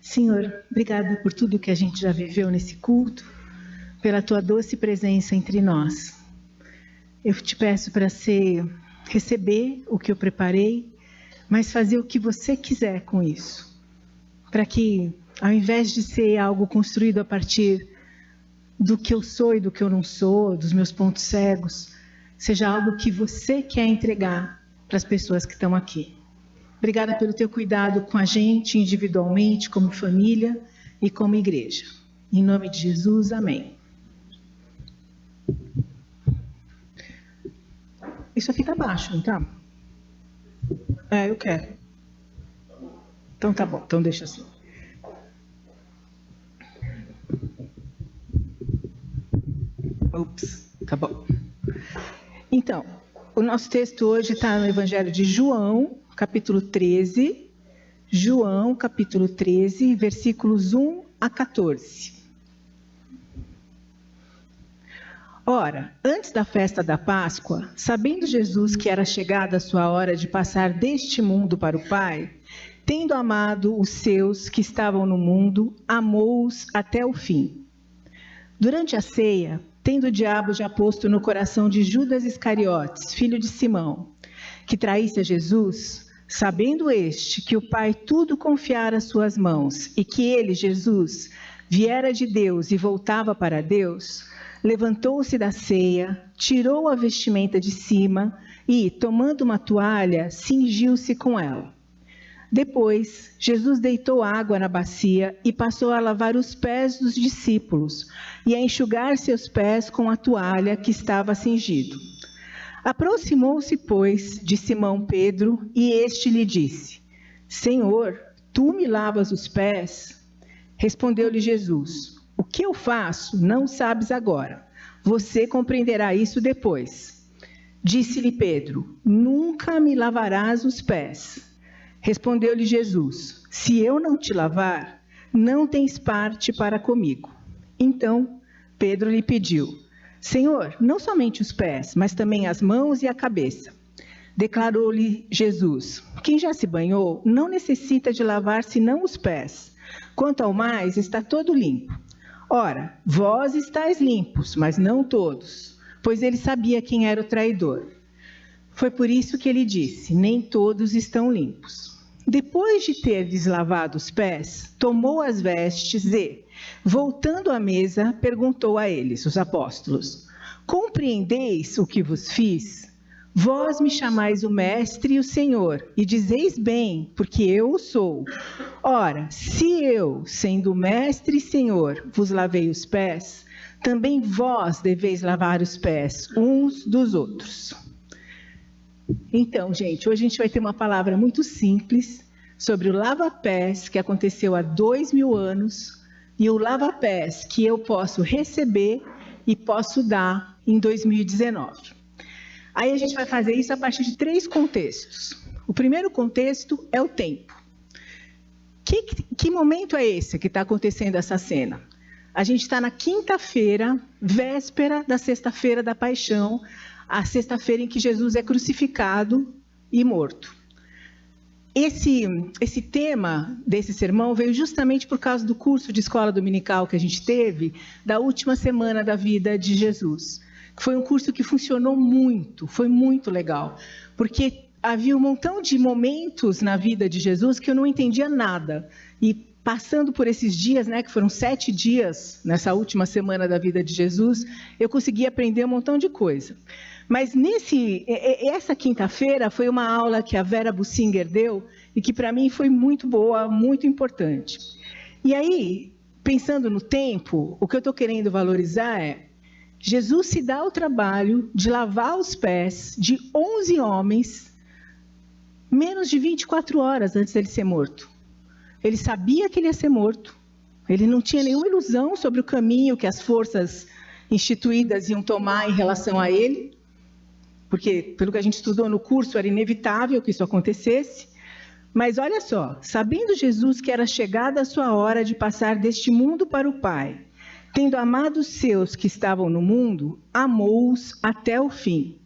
Senhor, obrigada por tudo que a gente já viveu nesse culto, pela tua doce presença entre nós. Eu te peço para receber o que eu preparei, mas fazer o que você quiser com isso. Para que, ao invés de ser algo construído a partir do que eu sou e do que eu não sou, dos meus pontos cegos, seja algo que você quer entregar para as pessoas que estão aqui. Obrigada pelo teu cuidado com a gente, individualmente, como família e como igreja. Em nome de Jesus, amém. Isso aqui está baixo, não tá? Eu quero. Então tá bom, então deixa assim. Ups, tá bom. Então, o nosso texto hoje está no Evangelho de João, capítulo 13. João, capítulo 13, versículos 1 a 14. Ora, antes da festa da Páscoa, sabendo Jesus que era chegada a sua hora de passar deste mundo para o Pai, tendo amado os seus que estavam no mundo, amou-os até o fim. Durante a ceia, tendo o diabo já posto no coração de Judas Iscariotes, filho de Simão, que traísse a Jesus, sabendo este que o Pai tudo confiara às suas mãos e que ele, Jesus, viera de Deus e voltava para Deus, levantou-se da ceia, tirou a vestimenta de cima e, tomando uma toalha, cingiu-se com ela. Depois, Jesus deitou água na bacia e passou a lavar os pés dos discípulos e a enxugar seus pés com a toalha que estava cingido. Aproximou-se, pois, de Simão Pedro e este lhe disse: Senhor, tu me lavas os pés? Respondeu-lhe Jesus: O que eu faço não sabes agora. Você compreenderá isso depois. Disse-lhe Pedro: Nunca me lavarás os pés. Respondeu-lhe Jesus: Se eu não te lavar, não tens parte para comigo. Então Pedro lhe pediu: Senhor, não somente os pés, mas também as mãos e a cabeça. Declarou-lhe Jesus: Quem já se banhou não necessita de lavar senão os pés. Quanto ao mais, está todo limpo. Ora, vós estáis limpos, mas não todos, pois ele sabia quem era o traidor. Foi por isso que ele disse: Nem todos estão limpos. Depois de ter deslavado os pés, tomou as vestes e, voltando à mesa, perguntou a eles, os apóstolos: Compreendeis o que vos fiz? Vós me chamais o Mestre e o Senhor, e dizeis bem, porque eu o sou. Ora, se eu, sendo Mestre e Senhor, vos lavei os pés, também vós deveis lavar os pés uns dos outros. Então, gente, hoje a gente vai ter uma palavra muito simples sobre o lava-pés que aconteceu há 2000 anos e o lava-pés que eu posso receber e posso dar em 2019. Aí a gente vai fazer isso a partir de 3 contextos. O primeiro contexto é o tempo. Que momento é esse que está acontecendo essa cena? A gente está na quinta-feira, véspera da sexta-feira da paixão, a sexta-feira em que Jesus é crucificado e morto. Esse tema desse sermão veio justamente por causa do curso de escola dominical que a gente teve, da última semana da vida de Jesus. Foi um curso que funcionou muito, foi muito legal, porque havia um montão de momentos na vida de Jesus que eu não entendia nada. E passando por esses dias, que foram 7 dias nessa última semana da vida de Jesus, eu consegui aprender um montão de coisa. Mas essa quinta-feira foi uma aula que a Vera Bussinger deu e que para mim foi muito boa, muito importante. E aí, pensando no tempo, o que eu estou querendo valorizar é: Jesus se dá o trabalho de lavar os pés de 11 homens menos de 24 horas antes dele ser morto. Ele sabia que ele ia ser morto, ele não tinha nenhuma ilusão sobre o caminho que as forças instituídas iam tomar em relação a ele, porque, pelo que a gente estudou no curso, era inevitável que isso acontecesse. Mas olha só, sabendo Jesus que era chegada a sua hora de passar deste mundo para o Pai, tendo amado os seus que estavam no mundo, amou-os até o fim.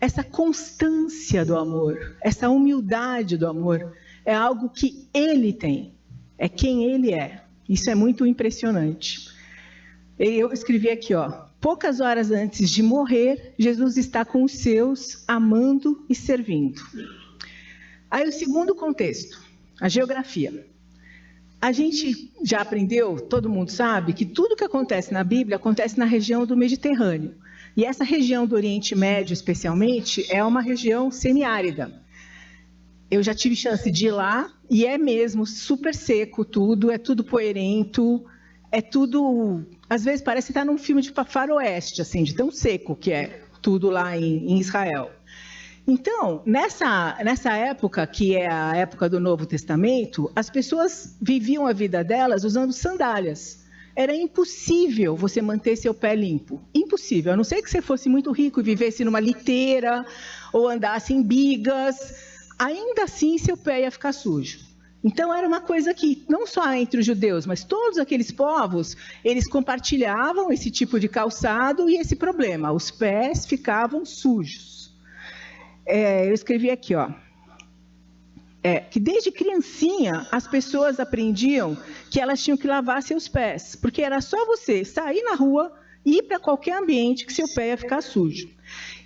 Essa constância do amor, essa humildade do amor, é algo que ele tem. é quem ele é. Isso é muito impressionante. Eu escrevi aqui, poucas horas antes de morrer, Jesus está com os seus, amando e servindo. Aí o segundo contexto, a geografia. A gente já aprendeu, todo mundo sabe, que tudo que acontece na Bíblia acontece na região do Mediterrâneo. E essa região do Oriente Médio, especialmente, é uma região semiárida. Eu já tive chance de ir lá, e é mesmo super seco tudo, é tudo poeirento, é tudo... Às vezes parece estar num filme de faroeste, assim, de tão seco que é tudo lá em Israel. Então, nessa época, que é a época do Novo Testamento, as pessoas viviam a vida delas usando sandálias. Era impossível você manter seu pé limpo. Impossível, a não ser que você fosse muito rico e vivesse numa liteira ou andasse em bigas. Ainda assim, seu pé ia ficar sujo. Então, era uma coisa que, não só entre os judeus, mas todos aqueles povos, eles compartilhavam esse tipo de calçado e esse problema. Os pés ficavam sujos. Eu escrevi aqui, que desde criancinha as pessoas aprendiam que elas tinham que lavar seus pés, porque era só você sair na rua e ir para qualquer ambiente que seu pé ia ficar sujo.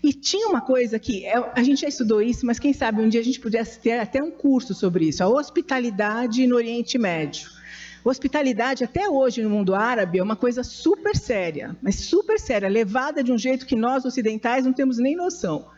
E tinha uma coisa que, a gente já estudou isso, mas quem sabe um dia a gente pudesse ter até um curso sobre isso, a hospitalidade no Oriente Médio. Hospitalidade, até hoje no mundo árabe, é uma coisa super séria, mas super séria, levada de um jeito que nós ocidentais não temos nem noção.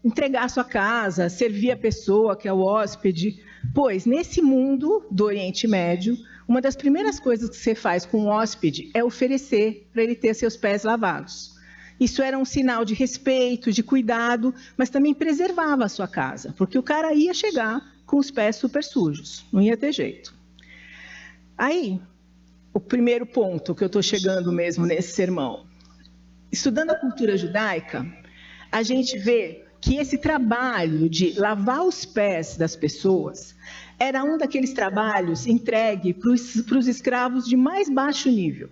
Entregar a sua casa, servir a pessoa, que é o hóspede. Pois, nesse mundo do Oriente Médio, uma das primeiras coisas que você faz com um hóspede é oferecer para ele ter seus pés lavados. Isso era um sinal de respeito, de cuidado, mas também preservava a sua casa, porque o cara ia chegar com os pés super sujos, não ia ter jeito. Aí, o primeiro ponto que eu estou chegando mesmo nesse sermão. Estudando a cultura judaica, a gente vê que esse trabalho de lavar os pés das pessoas era um daqueles trabalhos entregue para os escravos de mais baixo nível.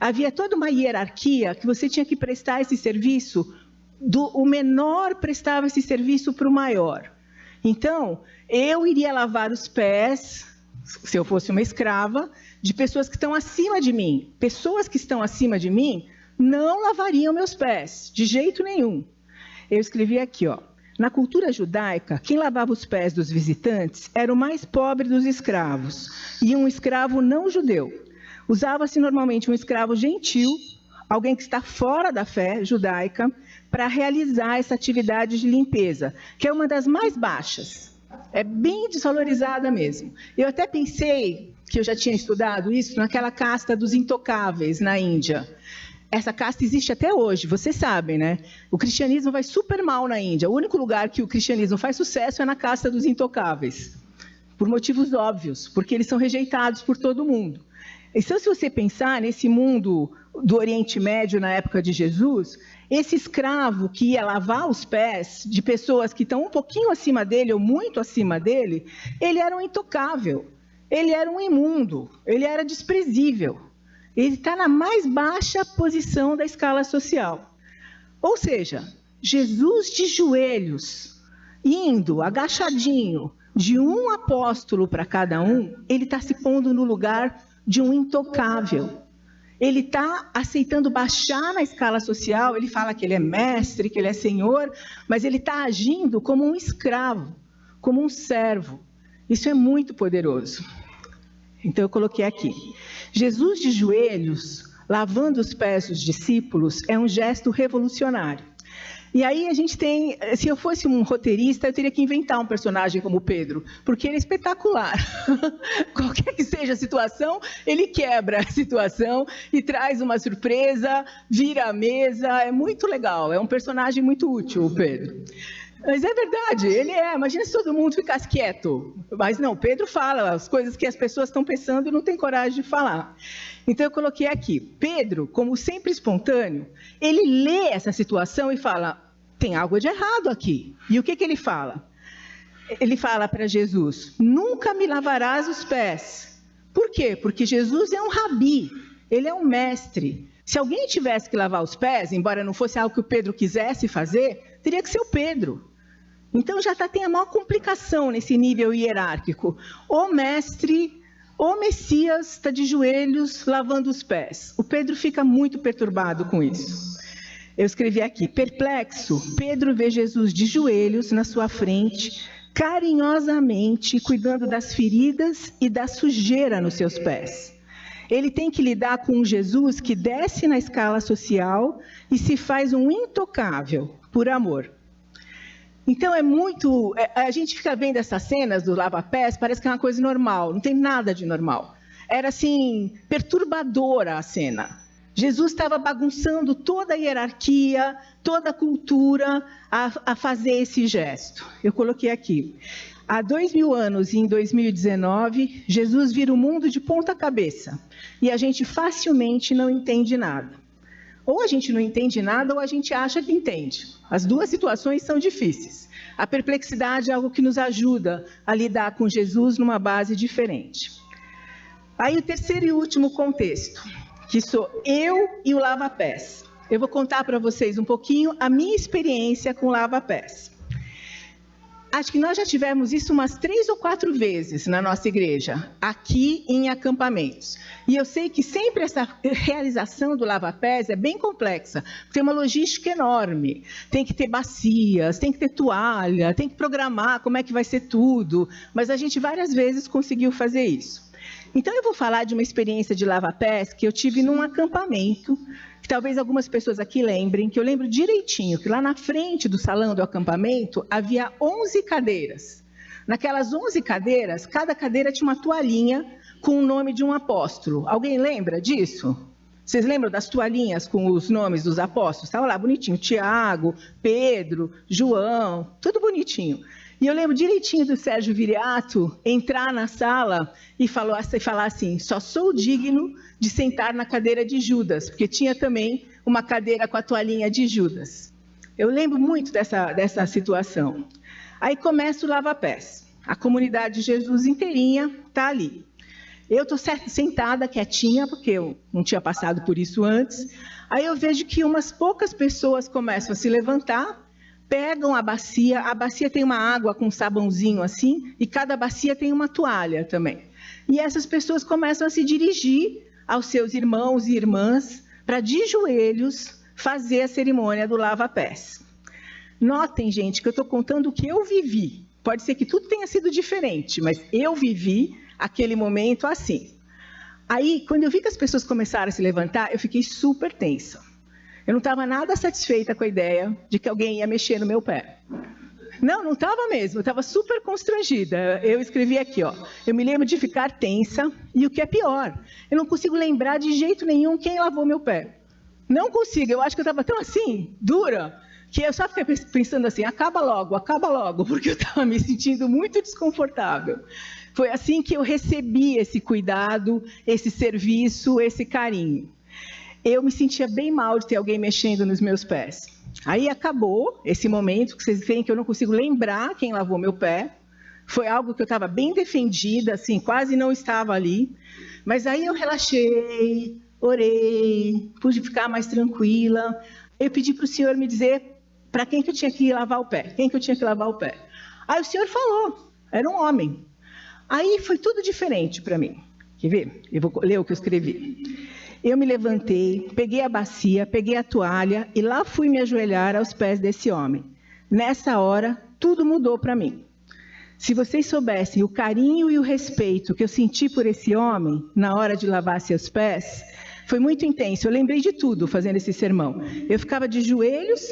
Havia toda uma hierarquia que você tinha que prestar esse serviço, o menor prestava esse serviço para o maior. Então, eu iria lavar os pés, se eu fosse uma escrava, de pessoas que estão acima de mim. Pessoas que estão acima de mim não lavariam meus pés, de jeito nenhum. Eu escrevi aqui, na cultura judaica, quem lavava os pés dos visitantes era o mais pobre dos escravos, e um escravo não judeu. Usava-se normalmente um escravo gentil, alguém que está fora da fé judaica, para realizar essa atividade de limpeza, que é uma das mais baixas. É bem desvalorizada mesmo. Eu até pensei que eu já tinha estudado isso naquela casta dos intocáveis na Índia. Essa casta existe até hoje, vocês sabem, né? O cristianismo vai super mal na Índia. O único lugar que o cristianismo faz sucesso é na casta dos intocáveis. Por motivos óbvios, porque eles são rejeitados por todo mundo. Então, se você pensar nesse mundo do Oriente Médio na época de Jesus, esse escravo que ia lavar os pés de pessoas que estão um pouquinho acima dele ou muito acima dele, ele era um intocável, ele era um imundo, ele era desprezível. Ele está na mais baixa posição da escala social. Ou seja, Jesus de joelhos, indo, agachadinho, de um apóstolo para cada um, ele está se pondo no lugar de um intocável. Ele está aceitando baixar na escala social, ele fala que ele é mestre, que ele é senhor, mas ele está agindo como um escravo, como um servo. Isso é muito poderoso. Então eu coloquei aqui. Jesus de joelhos, lavando os pés dos discípulos, é um gesto revolucionário. E aí a gente tem, se eu fosse um roteirista, eu teria que inventar um personagem como Pedro, porque ele é espetacular. Qualquer que seja a situação, ele quebra a situação e traz uma surpresa, vira a mesa, é muito legal, é um personagem muito útil, o Pedro. Mas é verdade, ele é. Imagina se todo mundo ficasse quieto. Mas não, Pedro fala as coisas que as pessoas estão pensando e não tem coragem de falar. Então eu coloquei aqui, Pedro, como sempre espontâneo, ele lê essa situação e fala, tem algo de errado aqui. E o que ele fala? Ele fala para Jesus, nunca me lavarás os pés. Por quê? Porque Jesus é um rabi, ele é um mestre. Se alguém tivesse que lavar os pés, embora não fosse algo que o Pedro quisesse fazer, teria que ser o Pedro. Então já tem a maior complicação nesse nível hierárquico. O mestre, o Messias está de joelhos lavando os pés. O Pedro fica muito perturbado com isso. Eu escrevi aqui: perplexo, Pedro vê Jesus de joelhos na sua frente, carinhosamente cuidando das feridas e da sujeira nos seus pés. Ele tem que lidar com um Jesus que desce na escala social e se faz um intocável por amor. Então a gente fica vendo essas cenas do lava-pés, parece que é uma coisa normal, não tem nada de normal. Era assim, perturbadora a cena. Jesus estava bagunçando toda a hierarquia, toda a cultura a fazer esse gesto. Eu coloquei aqui: há 2000 anos, em 2019, Jesus vira o mundo de ponta cabeça e a gente facilmente não entende nada. Ou a gente não entende nada ou a gente acha que entende. As duas situações são difíceis. A perplexidade é algo que nos ajuda a lidar com Jesus numa base diferente. Aí o terceiro e último contexto, que sou eu e o lava-pés. Eu vou contar para vocês um pouquinho a minha experiência com lava-pés. Acho que nós já tivemos isso umas 3 ou 4 vezes na nossa igreja, aqui em acampamentos. E eu sei que sempre essa realização do lava-pés é bem complexa, tem uma logística enorme. Tem que ter bacias, tem que ter toalha, tem que programar como é que vai ser tudo. Mas a gente várias vezes conseguiu fazer isso. Então eu vou falar de uma experiência de lava-pés que eu tive num acampamento, que talvez algumas pessoas aqui lembrem, que eu lembro direitinho, que lá na frente do salão do acampamento havia 11 cadeiras. Naquelas 11 cadeiras, cada cadeira tinha uma toalhinha com o nome de um apóstolo. Alguém lembra disso? Vocês lembram das toalhinhas com os nomes dos apóstolos? Estava lá bonitinho, Tiago, Pedro, João, tudo bonitinho. E eu lembro direitinho do Sérgio Viriato entrar na sala e falar assim: só sou digno de sentar na cadeira de Judas, porque tinha também uma cadeira com a toalhinha de Judas. Eu lembro muito dessa situação. Aí começa o lava-pés. A comunidade de Jesus inteirinha está ali. Eu estou sentada, quietinha, porque eu não tinha passado por isso antes. Aí eu vejo que umas poucas pessoas começam a se levantar, pegam a bacia tem uma água com um sabãozinho assim, e cada bacia tem uma toalha também. E essas pessoas começam a se dirigir aos seus irmãos e irmãs para, de joelhos, fazer a cerimônia do lava-pés. Notem, gente, que eu estou contando o que eu vivi. Pode ser que tudo tenha sido diferente, mas eu vivi aquele momento assim. Aí, quando eu vi que as pessoas começaram a se levantar, eu fiquei super tensa. Eu não estava nada satisfeita com a ideia de que alguém ia mexer no meu pé. Não estava mesmo, eu estava super constrangida. Eu escrevi aqui, ó: eu me lembro de ficar tensa e o que é pior, eu não consigo lembrar de jeito nenhum quem lavou meu pé. Não consigo, eu acho que eu estava tão assim, dura, que eu só fiquei pensando assim: acaba logo, porque eu estava me sentindo muito desconfortável. Foi assim que eu recebi esse cuidado, esse serviço, esse carinho. Eu me sentia bem mal de ter alguém mexendo nos meus pés. Aí acabou esse momento, que vocês veem que eu não consigo lembrar quem lavou meu pé. Foi algo que eu estava bem defendida, assim, quase não estava ali. Mas aí eu relaxei, orei, pude ficar mais tranquila. Eu pedi para o Senhor me dizer para quem que eu tinha que lavar o pé, Aí o Senhor falou, era um homem. Aí foi tudo diferente para mim. Quer ver? Eu vou ler o que eu escrevi. Eu me levantei, peguei a bacia, peguei a toalha e lá fui me ajoelhar aos pés desse homem. Nessa hora, tudo mudou para mim. Se vocês soubessem o carinho e o respeito que eu senti por esse homem na hora de lavar seus pés, foi muito intenso. Eu lembrei de tudo fazendo esse sermão. Eu ficava de joelhos,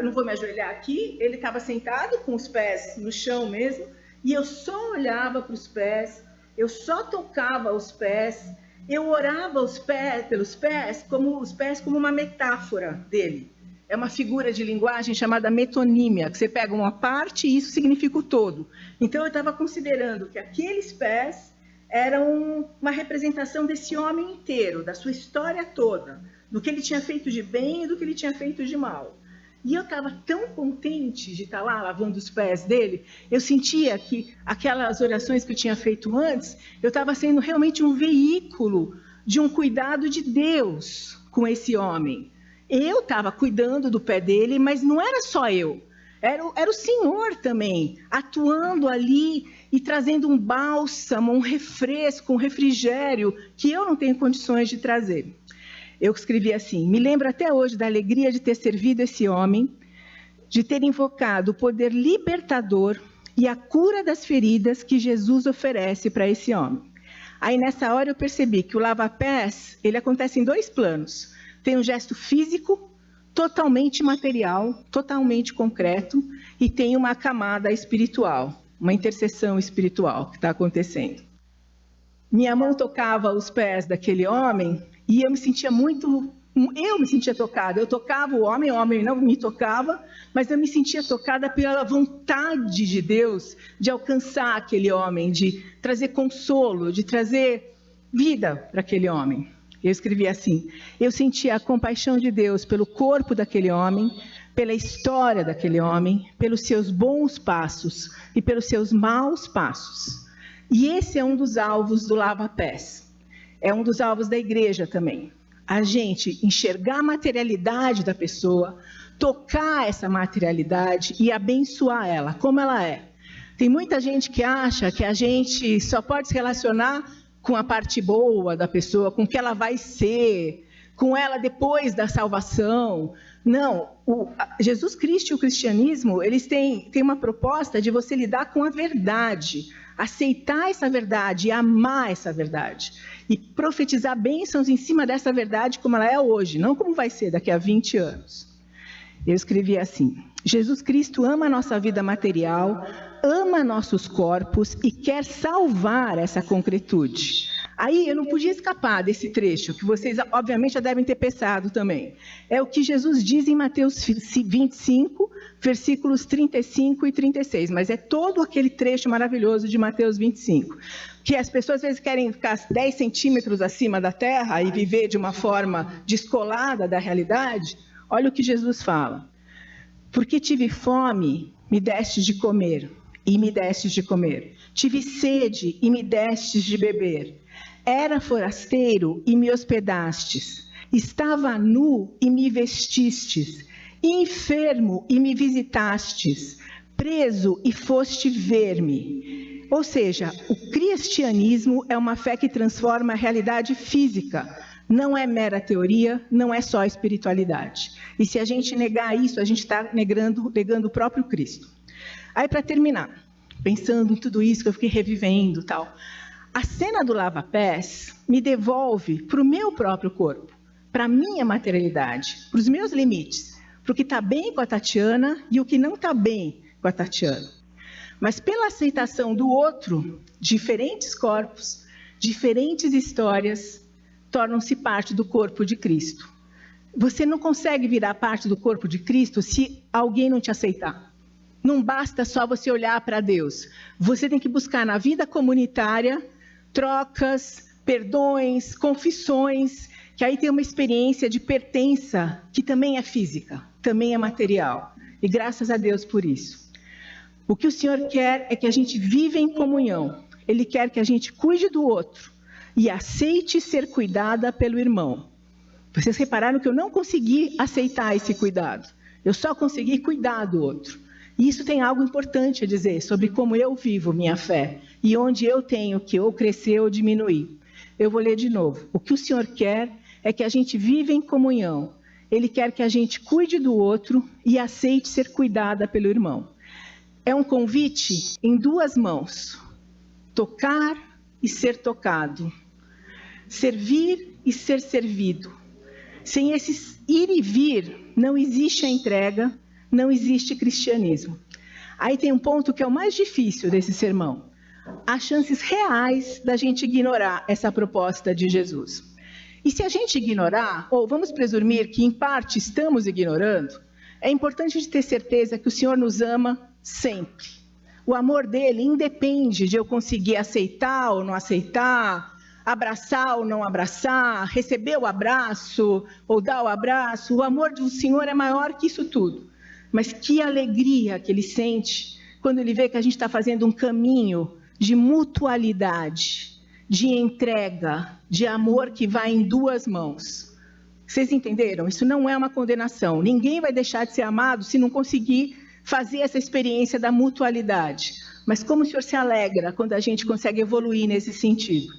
não vou me ajoelhar aqui, ele estava sentado com os pés no chão mesmo, e eu só olhava para os pés, eu só tocava os pés, eu orava pelos pés como uma metáfora dele. É uma figura de linguagem chamada metonímia, que você pega uma parte e isso significa o todo. Então eu estava considerando que aqueles pés eram uma representação desse homem inteiro, da sua história toda, do que ele tinha feito de bem e do que ele tinha feito de mal. E eu estava tão contente de estar lá lavando os pés dele, eu sentia que aquelas orações que eu tinha feito antes, eu estava sendo realmente um veículo de um cuidado de Deus com esse homem. Eu estava cuidando do pé dele, mas não era só eu. Era o Senhor também, atuando ali e trazendo um bálsamo, um refresco, um refrigério que eu não tenho condições de trazer. Eu escrevi assim: me lembro até hoje da alegria de ter servido esse homem, de ter invocado o poder libertador e a cura das feridas que Jesus oferece para esse homem. Aí nessa hora eu percebi que o lava-pés, ele acontece em 2 planos. Tem um gesto físico, totalmente material, totalmente concreto, e tem uma camada espiritual, uma intercessão espiritual que está acontecendo. Minha mão tocava os pés daquele homem e eu me sentia tocada. Eu tocava o homem não me tocava, mas eu me sentia tocada pela vontade de Deus de alcançar aquele homem, de trazer consolo, de trazer vida para aquele homem. Eu escrevi assim: eu sentia a compaixão de Deus pelo corpo daquele homem, pela história daquele homem, pelos seus bons passos e pelos seus maus passos. E esse é um dos alvos do lava-pés. É um dos alvos da igreja também. A gente enxergar a materialidade da pessoa, tocar essa materialidade e abençoar ela, como ela é. Tem muita gente que acha que a gente só pode se relacionar com a parte boa da pessoa, com o que ela vai ser, com ela depois da salvação. Não, Jesus Cristo e o cristianismo, eles têm uma proposta de você lidar com a verdade, aceitar essa verdade e amar essa verdade. E profetizar bênçãos em cima dessa verdade como ela é hoje, não como vai ser daqui a 20 anos. Eu escrevi assim: Jesus Cristo ama a nossa vida material, ama nossos corpos e quer salvar essa concretude. Aí eu não podia escapar desse trecho, que vocês obviamente já devem ter pensado também. É o que Jesus diz em Mateus 25, versículos 35 e 36, mas é todo aquele trecho maravilhoso de Mateus 25, que as pessoas às vezes querem ficar 10 centímetros acima da terra e viver de uma forma descolada da realidade. Olha o que Jesus fala: porque tive fome, me destes de comer, e me destes de comer. Tive sede, e me destes de beber. Era forasteiro, e me hospedastes. Estava nu, e me vestistes. Enfermo, e me visitastes. Preso, e foste ver-me. Ou seja, o cristianismo é uma fé que transforma a realidade física. Não é mera teoria, não é só espiritualidade. E se a gente negar isso, a gente está negando o próprio Cristo. Aí, para terminar, pensando em tudo isso que eu fiquei revivendo, tal, a cena do lava-pés me devolve para o meu próprio corpo, para a minha materialidade, para os meus limites, para o que está bem com a Tatiana e o que não está bem com a Tatiana. Mas pela aceitação do outro, diferentes corpos, diferentes histórias, tornam-se parte do corpo de Cristo. Você não consegue virar parte do corpo de Cristo se alguém não te aceitar. Não basta só você olhar para Deus. Você tem que buscar na vida comunitária trocas, perdões, confissões, que aí tem uma experiência de pertença que também é física, também é material. E graças a Deus por isso. O que o Senhor quer é que a gente viva em comunhão. Ele quer que a gente cuide do outro e aceite ser cuidada pelo irmão. Vocês repararam que eu não consegui aceitar esse cuidado. Eu só consegui cuidar do outro. E isso tem algo importante a dizer sobre como eu vivo minha fé e onde eu tenho que ou crescer ou diminuir. Eu vou ler de novo. O que o Senhor quer é que a gente viva em comunhão. Ele quer que a gente cuide do outro e aceite ser cuidada pelo irmão. É um convite em 2 mãos. Tocar e ser tocado. Servir e ser servido. Sem esse ir e vir, não existe a entrega, não existe cristianismo. Aí tem um ponto que é o mais difícil desse sermão. Há chances reais da gente ignorar essa proposta de Jesus. E se a gente ignorar, ou vamos presumir que em parte estamos ignorando, é importante de ter certeza que o Senhor nos ama sempre. O amor dele independe de eu conseguir aceitar ou não aceitar, abraçar ou não abraçar, receber o abraço ou dar o abraço. O amor do Senhor é maior que isso tudo. Mas que alegria que ele sente quando ele vê que a gente está fazendo um caminho de mutualidade, de entrega, de amor que vai em 2 mãos. Vocês entenderam? Isso não é uma condenação. Ninguém vai deixar de ser amado se não conseguir fazer essa experiência da mutualidade. Mas como o Senhor se alegra quando a gente consegue evoluir nesse sentido?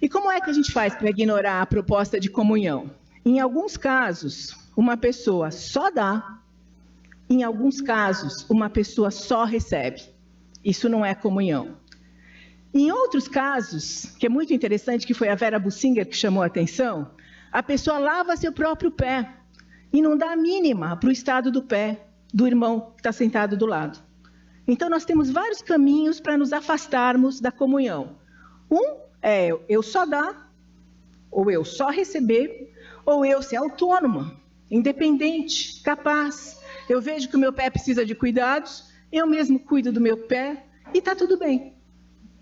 E como é que a gente faz para ignorar a proposta de comunhão? Em alguns casos, uma pessoa só dá, em alguns casos, uma pessoa só recebe. Isso não é comunhão. Em outros casos, que é muito interessante, que foi a Vera Bussinger que chamou a atenção, a pessoa lava seu próprio pé e não dá a mínima para o estado do pé do irmão que está sentado do lado. Então, nós temos vários caminhos para nos afastarmos da comunhão. Um é eu só dar, ou eu só receber, ou eu ser autônoma, independente, capaz. Eu vejo que o meu pé precisa de cuidados, eu mesmo cuido do meu pé e está tudo bem.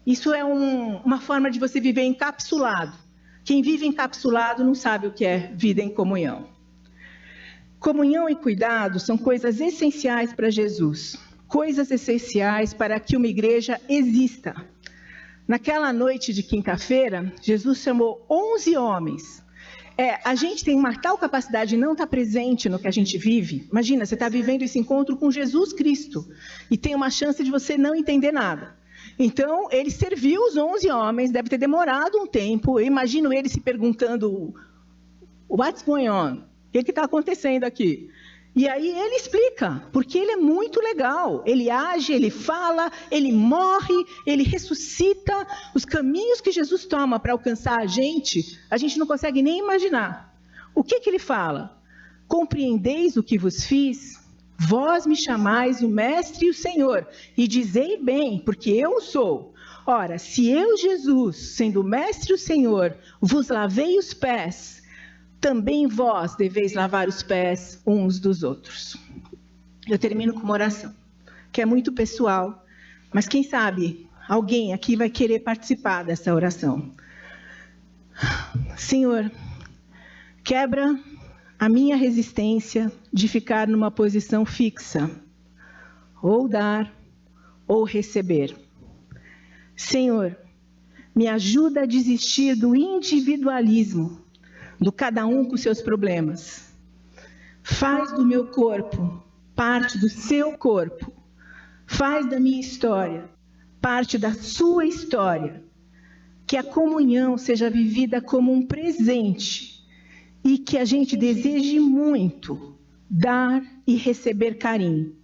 Isso é uma forma de você viver encapsulado. Quem vive encapsulado não sabe o que é vida em comunhão. Comunhão e cuidado são coisas essenciais para Jesus, coisas essenciais para que uma igreja exista. Naquela noite de quinta-feira, Jesus chamou 11 homens. A gente tem uma tal capacidade de não estar presente no que a gente vive. Imagina, você está vivendo esse encontro com Jesus Cristo e tem uma chance de você não entender nada. Então, ele serviu os 11 homens, deve ter demorado um tempo. Eu imagino ele se perguntando, what's going on? O que está acontecendo aqui? E aí ele explica, porque ele é muito legal. Ele age, ele fala, ele morre, ele ressuscita. Os caminhos que Jesus toma para alcançar a gente não consegue nem imaginar. O que ele fala? Compreendeis o que vos fiz? Vós me chamais o Mestre e o Senhor, e dizei bem, porque eu sou. Ora, se eu, Jesus, sendo o Mestre e o Senhor, vos lavei os pés, também vós deveis lavar os pés uns dos outros. Eu termino com uma oração, que é muito pessoal, mas quem sabe alguém aqui vai querer participar dessa oração. Senhor, quebra a minha resistência de ficar numa posição fixa, ou dar, ou receber. Senhor, me ajuda a desistir do individualismo, do cada um com seus problemas. Faz do meu corpo parte do seu corpo. Faz da minha história parte da sua história. Que a comunhão seja vivida como um presente e que a gente deseje muito dar e receber carinho.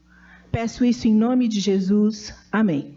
Peço isso em nome de Jesus. Amém.